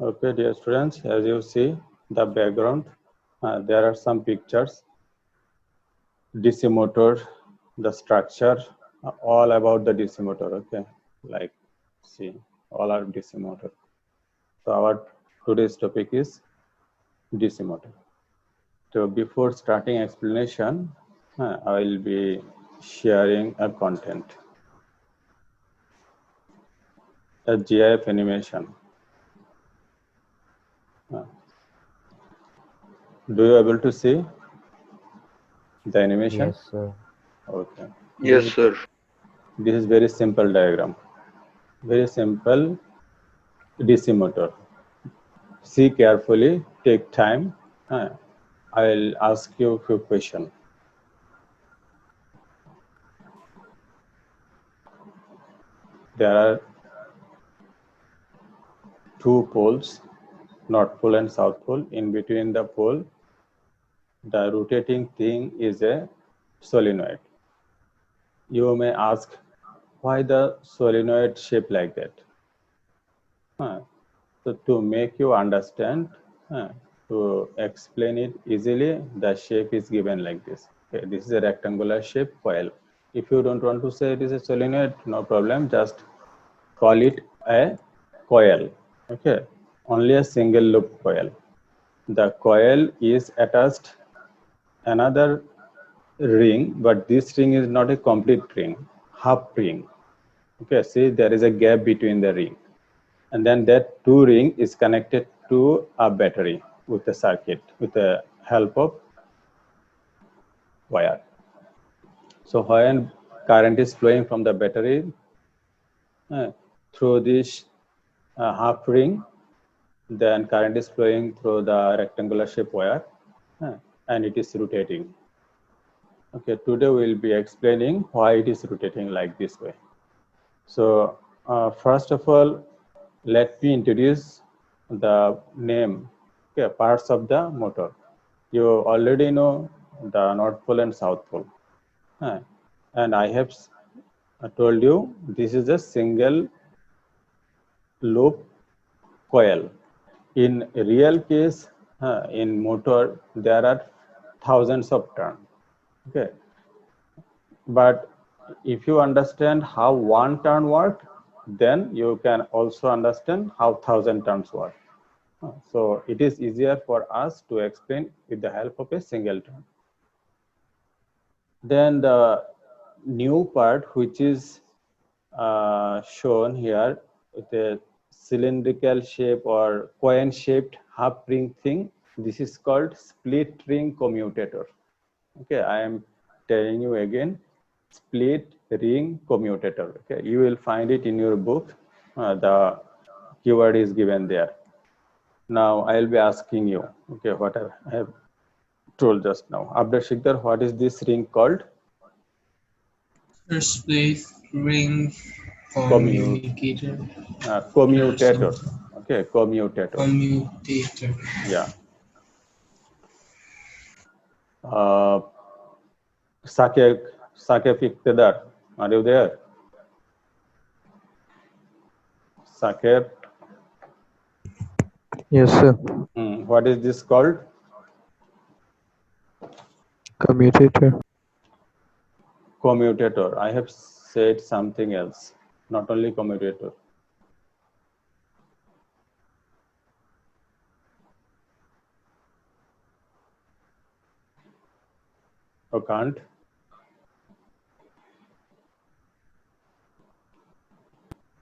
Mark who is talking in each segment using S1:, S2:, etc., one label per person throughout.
S1: Okay, dear students, as you see the background, there are some pictures, DC motor, the structure, all about the DC motor. Okay, like see, all are DC motor. So our today's topic is DC motor. So before starting explanation, I will be sharing a content, a GIF animation. Do you able to see the animation?
S2: Yes, sir.
S1: Okay.
S3: Yes, sir.
S1: This is very simple diagram. Very simple DC motor. See carefully, take time. I'll ask you a few questions. There are two poles, North Pole and South Pole. In between the pole, the rotating thing is a solenoid. You may ask, why the solenoid shape like that? So to make you understand, to explain it easily, the shape is given like this. Okay, this is a rectangular shape coil. If you don't want to say it is a solenoid, no problem, just call it a coil. Okay, only a single loop coil. The coil is attached another ring, but this ring is not a complete ring, half ring. Okay, see there is a gap between the ring, and then that two ring is connected to a battery with a circuit with the help of wire. So when current is flowing from the battery through this half ring, then current is flowing through the rectangular shape wire and it is rotating. Okay, today we will be explaining why it is rotating like this way. So first of all, let me introduce the name, okay, parts of the motor. You already know the North Pole and South Pole. And I have told you this is a single loop coil. In real case, in motor, there are thousands of turns. Okay, but if you understand how one turn works, then you can also understand how 1,000 turns work. So it is easier for us to explain with the help of a single turn. Then the new part, which is shown here with a cylindrical shape or coin shaped half ring thing, this is called split ring commutator. Okay, I am telling you again, split ring commutator. Okay, you will find it in your book. The keyword is given there. Now I will be asking you, okay, what I have told just now. Abdur Shikdar, what is this ring called?
S4: Split ring
S1: Commutator.
S4: communicator.
S1: Commutator. Okay, commutator.
S4: Commutator.
S1: Yeah. Sakek Iktidar, are you there? Saker,
S2: Yes, sir.
S1: what is this called?
S2: Commutator.
S1: Commutator. I have said something else, not only commutator. You can't.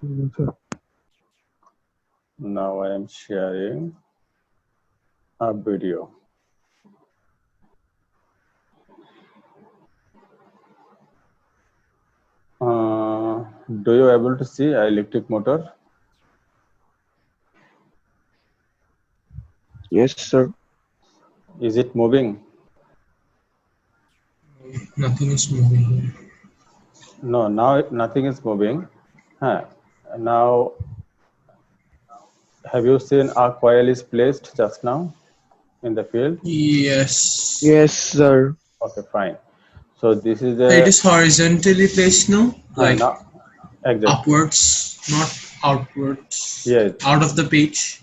S2: Yes, sir.
S1: Now I am sharing a video. Do you able to see an electric motor?
S3: Yes, sir.
S1: Is it moving?
S4: Nothing is moving.
S1: No, now nothing is moving. Now, have you seen a coil is placed just now in the field?
S4: Yes.
S3: Yes, sir.
S1: Okay, fine. So this is
S4: It
S1: a
S4: is horizontally placed now, like
S1: now exactly.
S4: upwards, not outwards.
S1: Yes.
S4: Out of the page.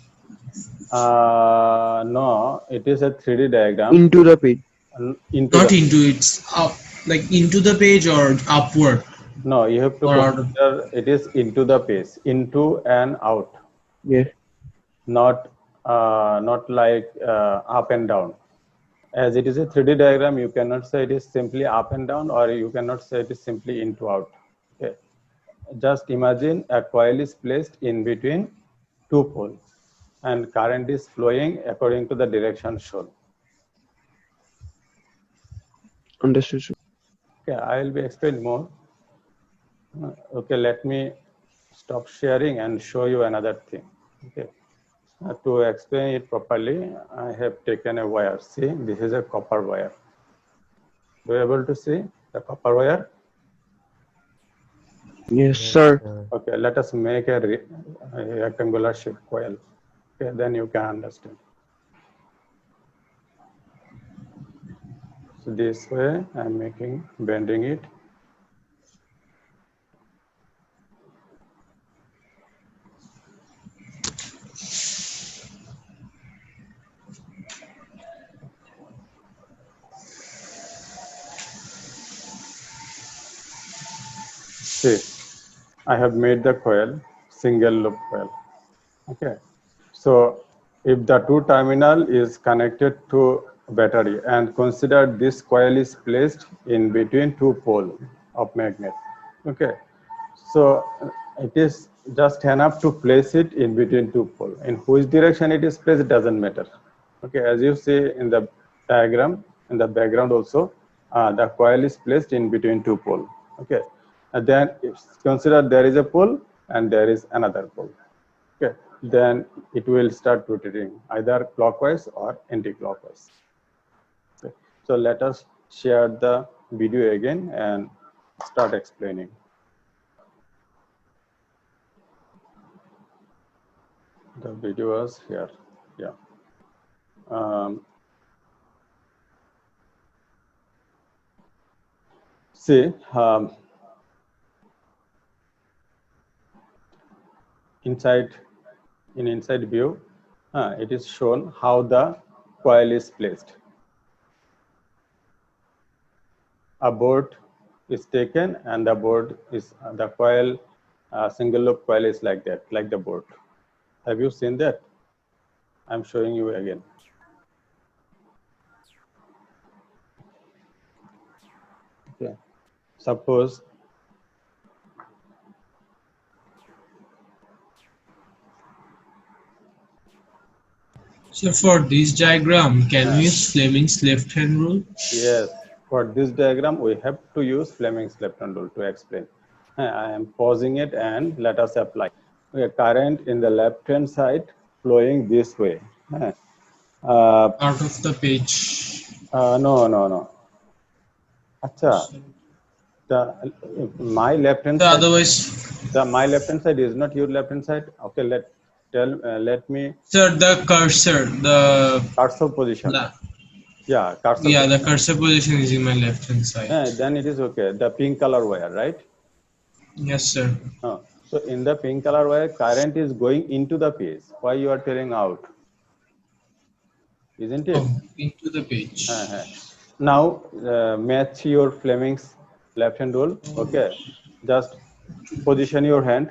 S1: No, it is a 3D diagram.
S3: Into the page.
S1: Into
S4: Not
S1: the
S4: into, it's up, like into the page or upward
S1: no, you have to
S4: or out of.
S1: consider it is into the page, into and out,
S3: Yes.
S1: not like up and down. As it is a 3D diagram, you cannot say it is simply up and down, or you cannot say it is simply into out. Okay. Just imagine a coil is placed in between two poles and current is flowing according to the direction shown.
S3: Understood, sir.
S1: Okay, I will be explaining more. Okay, let me stop sharing and show you another thing. Okay. To explain it properly, I have taken a wire. See, this is a copper wire. Are you able to see the copper wire?
S3: Yes, sir.
S1: Okay, let us make a rectangular shape coil. Okay, then you can understand. So this way I'm bending it. See, I have made the coil single loop coil. Okay, so if the two terminal is connected to battery and consider this coil is placed in between two pole of magnet. Okay, so it is just enough to place it in between two pole. In which direction it is placed, it doesn't matter. Okay, as you see in the diagram, in the background also, the coil is placed in between two pole. Okay, and then consider there is a pole and there is another pole. Okay, then it will start rotating either clockwise or anti-clockwise. Okay. So let us share the video again and start explaining. The video was here. Yeah. See, inside view, it is shown how the coil is placed. A board is taken and the board is the coil, single loop coil is like that, like the board. Have you seen that? I'm showing you again. Okay. Suppose
S4: So for this diagram, can we use Fleming's left-hand rule?
S1: yes, for this diagram we have to use Fleming's left-hand rule to explain. I am pausing it and let us apply. Okay, current in the left-hand side flowing this way.
S4: Out of the page.
S1: No. Acha, my left-hand
S4: So
S1: side.
S4: otherwise,
S1: My left-hand side is not your left-hand side. Okay, let me.
S4: sir, the cursor, the
S1: Cursor position. Yeah, cursor.
S4: yeah, the
S1: Position.
S4: cursor position is in my left-hand side.
S1: Then it is okay. The pink color wire, right?
S4: Yes, sir.
S1: So in the pink color wire, current is going into the page. Why you are telling out? Isn't it?
S4: Oh, into the page.
S1: Now match your Fleming's left-hand rule. Okay, just position your hand.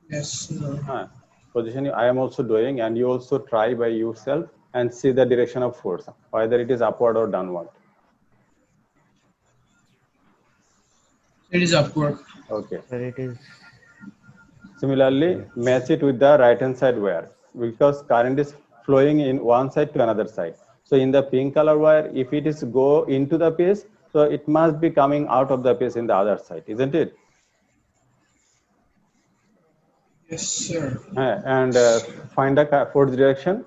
S4: Yes, sir.
S1: Position. I am also doing, and you also try by yourself and see the direction of force, whether it is upward or downward.
S4: It is upward.
S1: Okay.
S5: But it is
S1: Similarly, match it with the right-hand side wire because current is flowing in one side to another side. So in the pink color wire, if it is go into the piece, so it must be coming out of the piece in the other side, isn't it?
S4: Yes, sir.
S1: And find the force direction.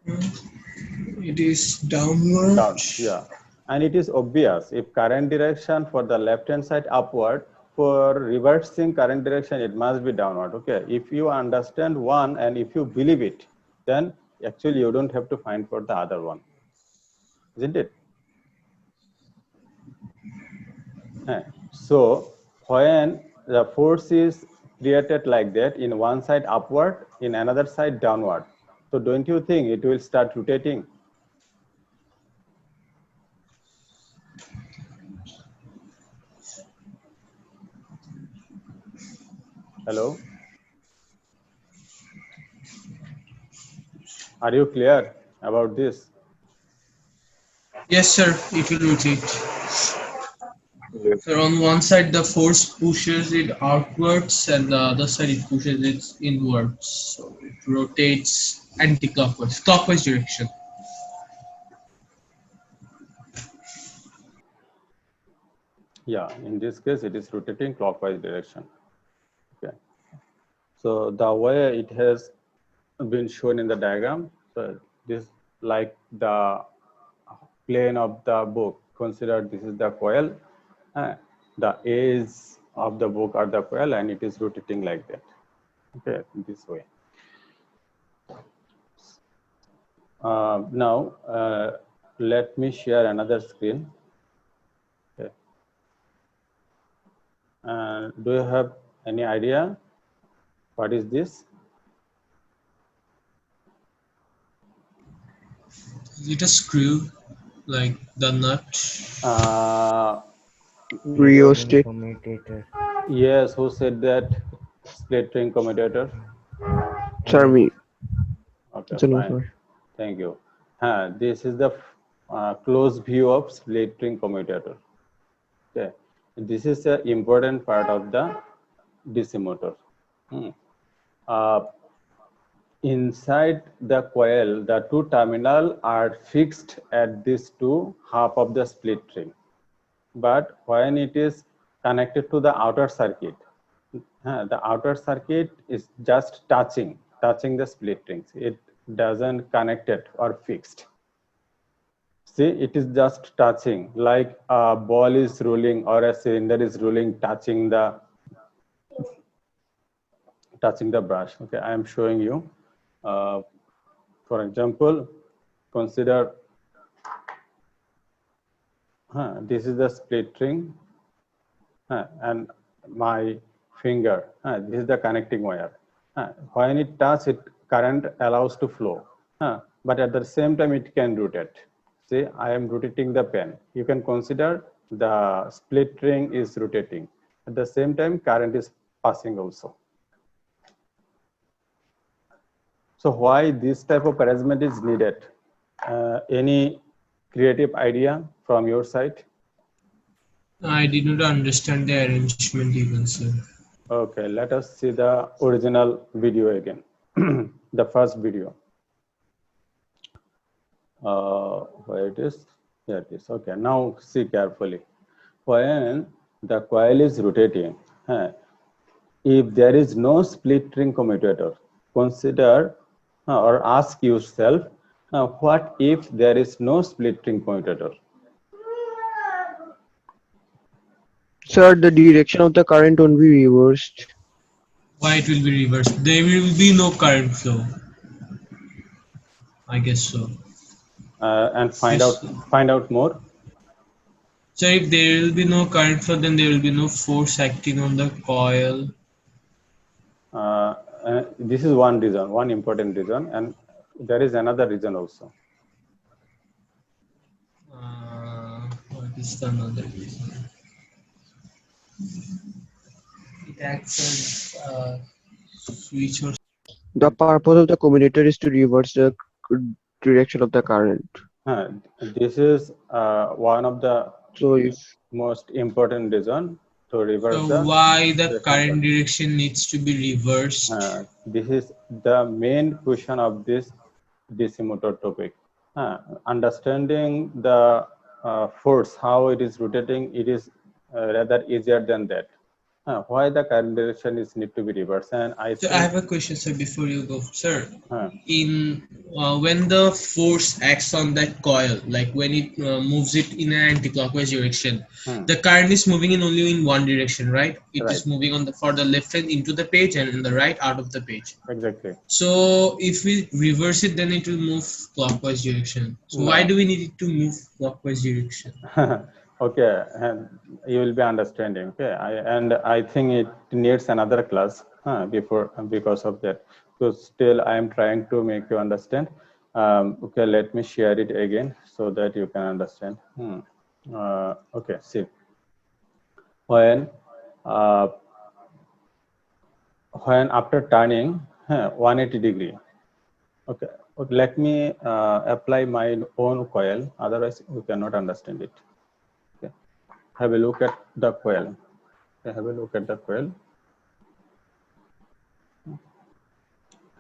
S4: It is downward.
S1: Down, yeah. And it is obvious if current direction for the left-hand side upward, for reversing current direction, it must be downward. Okay. If you understand one and if you believe it, then actually you don't have to find for the other one, isn't it? So when the force is created like that, in one side upward, in another side downward. So don't you think it will start rotating? Hello? Are you clear about this?
S4: Yes, sir. It will rotate.
S3: Yes.
S4: So on one side, the force pushes it outwards, and the other side it pushes it inwards. So it rotates anti-clockwise, clockwise direction.
S1: Yeah, in this case, it is rotating clockwise direction. Okay. So the way it has been shown in the diagram, so this like the plane of the book. Consider this is the coil. The edge of the book are the coil, and it is rotating like that. Okay, this way. Now, let me share another screen. Okay. Do you have any idea what is this?
S4: Is it a screw, like the nut?
S3: Rheostat.
S5: Commutator.
S1: Yes, who said that? Split ring commutator.
S3: Sir, me.
S1: Okay,
S3: Chalo,
S1: fine.
S3: sir.
S1: Thank you. This is the close view of split ring commutator. Okay, this is an important part of the DC motor. Inside the coil, the two terminals are fixed at these two half of the split ring. But when it is connected to the outer circuit, the outer circuit is just touching the split rings. It doesn't connect it or fixed. See, it is just touching, like a ball is rolling or a cylinder is rolling, touching the brush. Okay, I am showing you. For example, consider this is the split ring, and my finger, this is the connecting wire. When it touches, it current allows to flow, but at the same time it can rotate. See, I am rotating the pen. You can consider the split ring is rotating. At the same time, current is passing also. So why this type of arrangement is needed? Any creative idea from your side?
S4: I did not understand the arrangement even, sir.
S1: Okay, let us see the original video again. The first video. Where it is? Here it is. Okay, now see carefully. When the coil is rotating, if there is no split ring commutator, consider or ask yourself, what if there is no split ring commutator?
S3: Sir, the direction of the current won't be reversed.
S4: Why it will be reversed? There will be no current flow. I guess so.
S1: And find
S4: Yes.
S1: out more.
S4: So if there will be no current flow, then there will be no force acting on the coil.
S1: This is one reason, one important reason, and there is another reason also.
S4: What is the another reason? It acts as a switch or
S3: The purpose of the commutator is to reverse the direction of the current.
S1: This is one of the
S3: So if
S1: most important reason to reverse
S4: so
S1: the
S4: why the
S1: direction
S4: current direction needs to be reversed?
S1: this is the main question of this DC motor topic. Understanding the force, how it is rotating, it is rather easier than that. Why the current direction is need to be reversed? And I
S4: So
S1: think
S4: I have a question, sir, before you go, sir.
S1: uh,
S4: In when the force acts on that coil, like when it moves it in an anti-clockwise direction, the current is moving in only in one direction, right? It is
S1: Right.
S4: moving on the for the left hand into the page and in the right out of the page.
S1: exactly.
S4: So if we reverse it, then it will move clockwise direction. So why
S1: No.
S4: do we need it to move clockwise direction?
S1: Okay, and you will be understanding. Okay, I think it needs another class before because of that. So still, I am trying to make you understand. Okay, let me share it again so that you can understand. Okay, see, when uh, when after turning 180 degree. Okay, let me apply my own coil. Otherwise, you cannot understand it. Okay, have a look at the coil. Okay, have a look at the coil.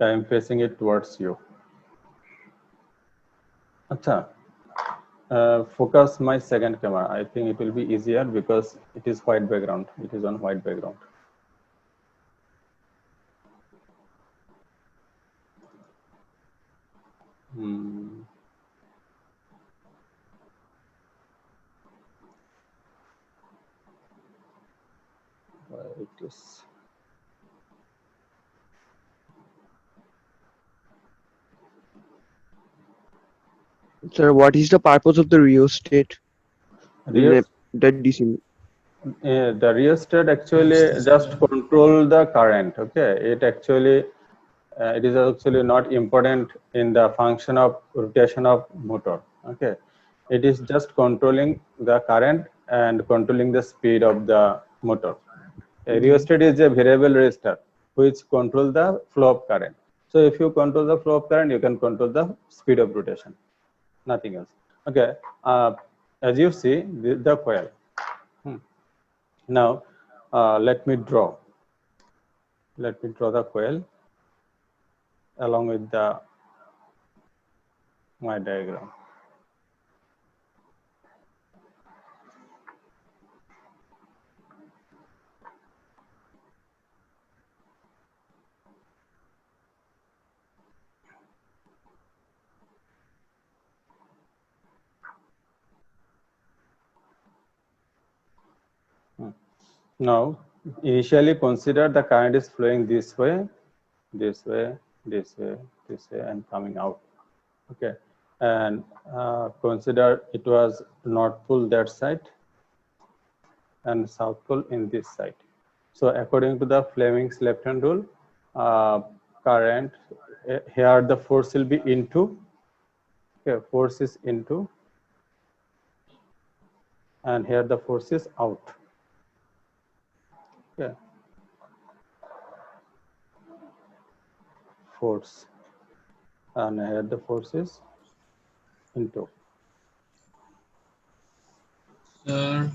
S1: I am facing it towards you. Acha. Focus my second camera. I think it will be easier because it is white background. It is on white background. It is.
S3: Sir, what is the purpose of the rheostat in
S1: Real,
S3: that DC?
S1: the rheostat actually just control the current. Okay, it is actually not important in the function of rotation of motor. Okay, it is just controlling the current and controlling the speed of the motor. A rheostat is a variable resistor which control the flow of current. So if you control the flow of current, you can control the speed of rotation, nothing else. Okay, as you see the coil. Now let me draw the coil along with my diagram. Now, initially consider the current is flowing this way, this way, this way, this way, and coming out. Okay, and consider it was north pole that side and south pole in this side. So according to the Fleming's left-hand rule, current here the force will be into. Okay, force is into, and here the force is out. Okay, force, and here the force is into.
S4: Sir,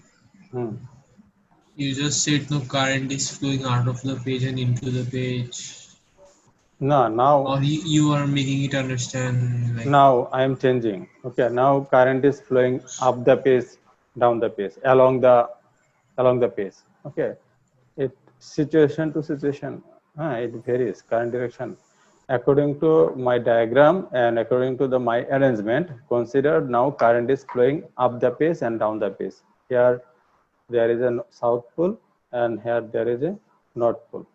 S4: you just said no current is flowing out of the page and into the page.
S1: No, now.
S4: Or you are making it understand like.
S1: Now I am changing. Okay, now current is flowing up the page, down the page, along the page. Okay, it situation to situation, it varies. Current direction, according to my diagram and according to my arrangement. Consider now current is flowing up the page and down the page. Here there is a south pole and here there is a north pole.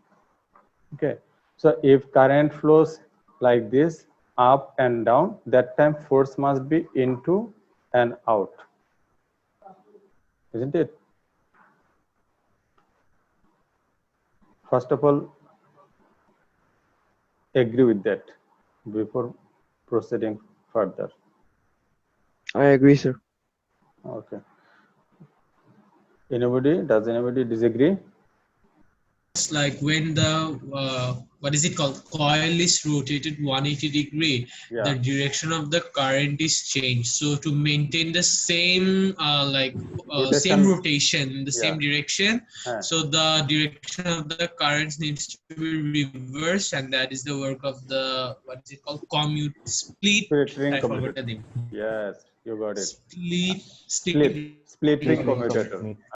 S1: Okay, so if current flows like this up and down, that time force must be into and out, isn't it? First of all, agree with that before proceeding further.
S3: I agree, sir.
S1: Okay. Does anybody disagree?
S4: It's like when the what is it called, coil is rotated 180 degree, the direction of the current is changed. So to maintain the same same rotation, the same direction, so the direction of the currents needs to be reversed, and that is the work of the, what is it called, split ring commutator.
S1: Yes, you got it.
S4: Split ring
S1: Split ring commutator.